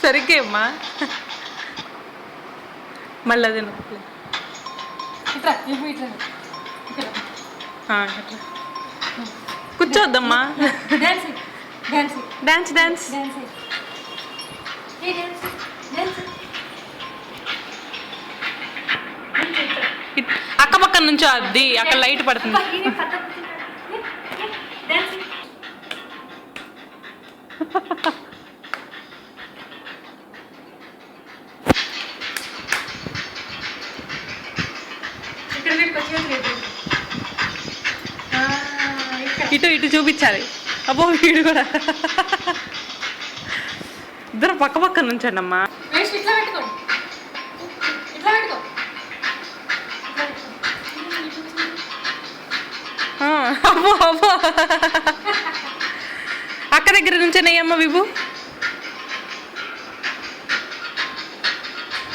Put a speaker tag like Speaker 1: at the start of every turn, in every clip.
Speaker 1: సరిగ్గా అమ్మా మళ్ళీ అదే కూర్చోవద్దమ్మా. డాన్స్ డాన్స్ అక్క పక్కన నుంచో అది అక్కడ లైట్ పడుతుంది. ఇటు ఇటు చూపించాలి. అబ్బో వీడు కూడా ఇద్దరు పక్క పక్కన నుంచండి అమ్మా. అబ్బో అబ్బో అక్క దగ్గర నుంచేనయ్యమ్మ విభు.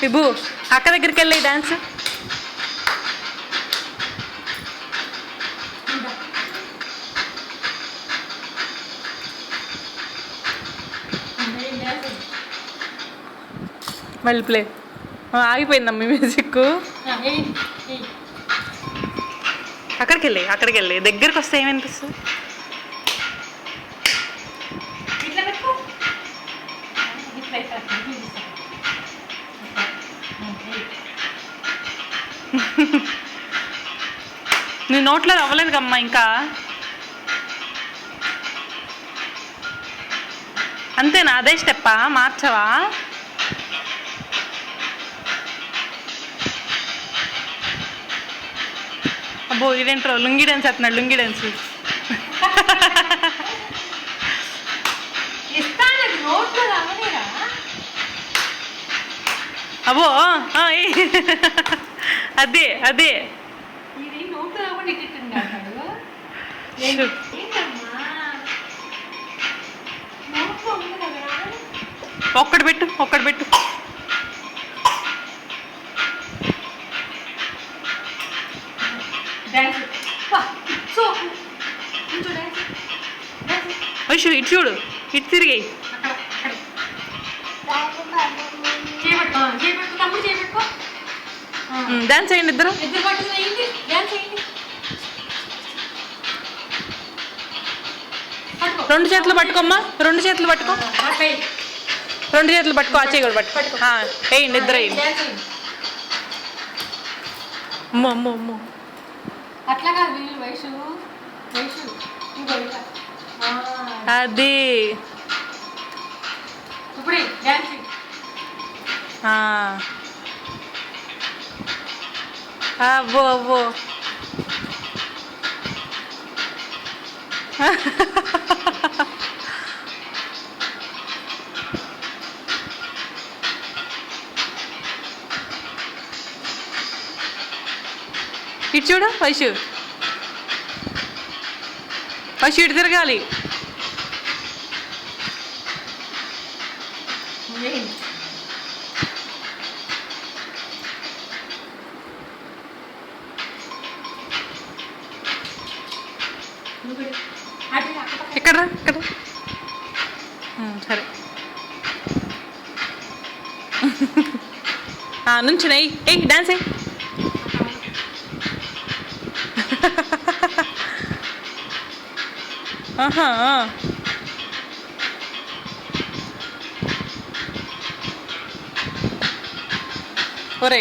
Speaker 1: విభు అక్క దగ్గరికి వెళ్ళి డాన్స్. మళ్ళీ ప్లే ఆగిపోయిందమ్మా మ్యూజిక్. అక్కడికి వెళ్ళి దగ్గరికి వస్తే ఏమనిపిస్తుంది? నీ నోట్లో అవ్వలేదు కమ్మా ఇంకా. అంతేనా? అదే స్టెప్పా? మార్చవా? అబ్బో ఇదేంట్రో లుంగి డాన్స్ వేస్తున్నాడు. లుంగి డాన్స్ అబ్బో అదే అదే ఒక్కటి పెట్టు ఒక్కటి పెట్టు. వైషు ఇటు చూడు, ఇటు తిరిగి డాన్స్ చేయండి ఇద్దరు. రెండు చేతులు పట్టుకోమ్మా, రెండు చేతులు పట్టుకో, రెండు చేతులు పట్టుకో, ఆ చేయి కూడా పట్టుకో. వేయండి ఇద్దరు వేయండి. అమ్మో అమ్మో అమ్మో
Speaker 2: అట్లా కాదు వయసు
Speaker 1: అది అవ్వో అవ్వో ఇటు చూడు వైషు, వైషు ఇటు తిరగాలి. ఇక్కడ ఇక్కడ సరే నుంచి ఎయ్ డాన్స్ అయ్యి. ఆహా ఒరే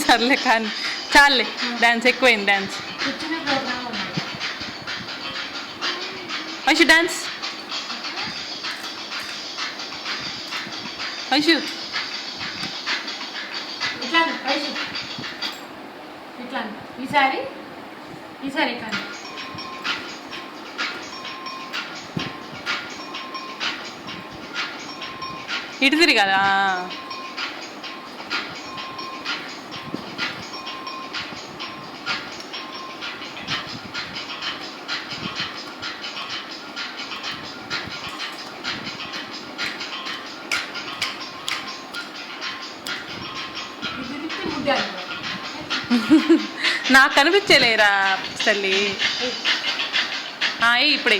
Speaker 1: సర్లే కానీ చాలే డాన్స్ ఎక్కువైంది. Dance Aishu dance. ఐషు
Speaker 2: ఈసారి ఇట్లా
Speaker 1: ఇటు తిరిగాదా? నాకు కనిపించలేరా తల్లి. ఇప్పుడే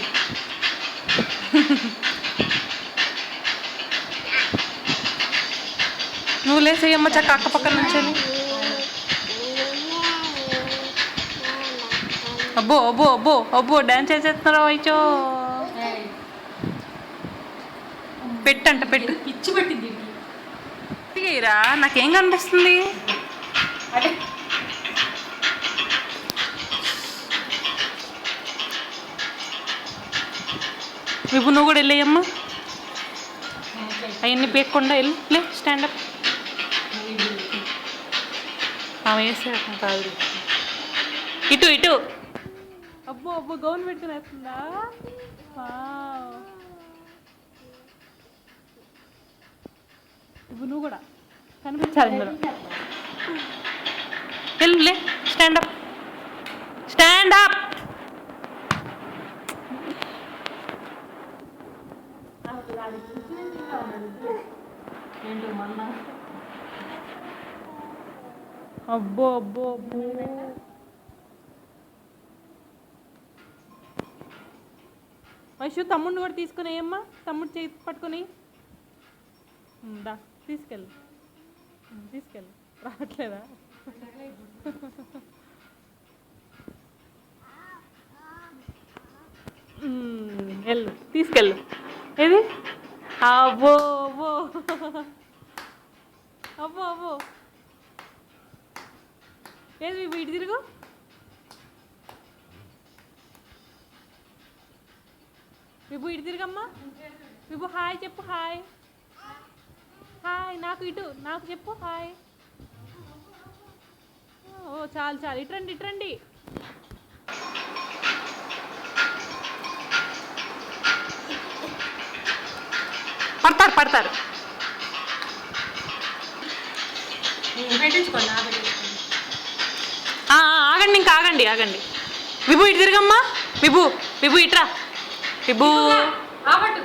Speaker 1: వదిలేసేయమ్మ చక్క అక్క పక్కన నుంచి. అబ్బో అబ్బో అబ్బో అబ్బో డాన్స్ చేసేస్తున్నారా వైచో. పెట్టంట పెట్టు.
Speaker 2: పిచ్చి పట్టింది
Speaker 1: రా నాకేం కనిపిస్తుంది.
Speaker 2: అదే
Speaker 1: విభు నువ్వు కూడా వెళ్ళేయమ్మా. అవన్నీ పేయకుండా వెళ్ళి లే స్టాండప్. వేసే కాదు ఇటు ఇటు. అబ్బో అబ్బో గౌన్ పెట్టుకుని వేస్తుందా. ఇప్పుడు నువ్వు కూడా కనిపించాలి ఇందులో. వెళ్ళి స్టాండప్ స్టాండప్. అబ్బో అబ్బో అబ్బో వైషు తమ్ముడిని కూడా తీసుకుని ఏమ్మా. తమ్ముడు చేతి పట్టుకొని దా తీసుకెళ్ళు తీసుకెళ్ళు. రావట్లేదా. వెళ్ళు తీసుకెళ్ళు. ఏది అబ్బో అబ్బో అబ్బో అబ్బో. ఏది విభు ఇటు తిరుగు. విభు ఇటు తిరుగమ్మా. విభు హాయ్ చెప్పు. హాయ్ హాయ్ నాకు ఇటు నాకు చెప్పు హాయ్. ఓ చాలు చాలు ఇట్రండి ఇట్రండి. పడతారు పడతారు. ఆగండి ఇంకా ఆగండి ఆగండి. విభు ఇటు తిరగమ్మా. విభు విభు ఇట్రా. విభు
Speaker 2: ఆపట్టు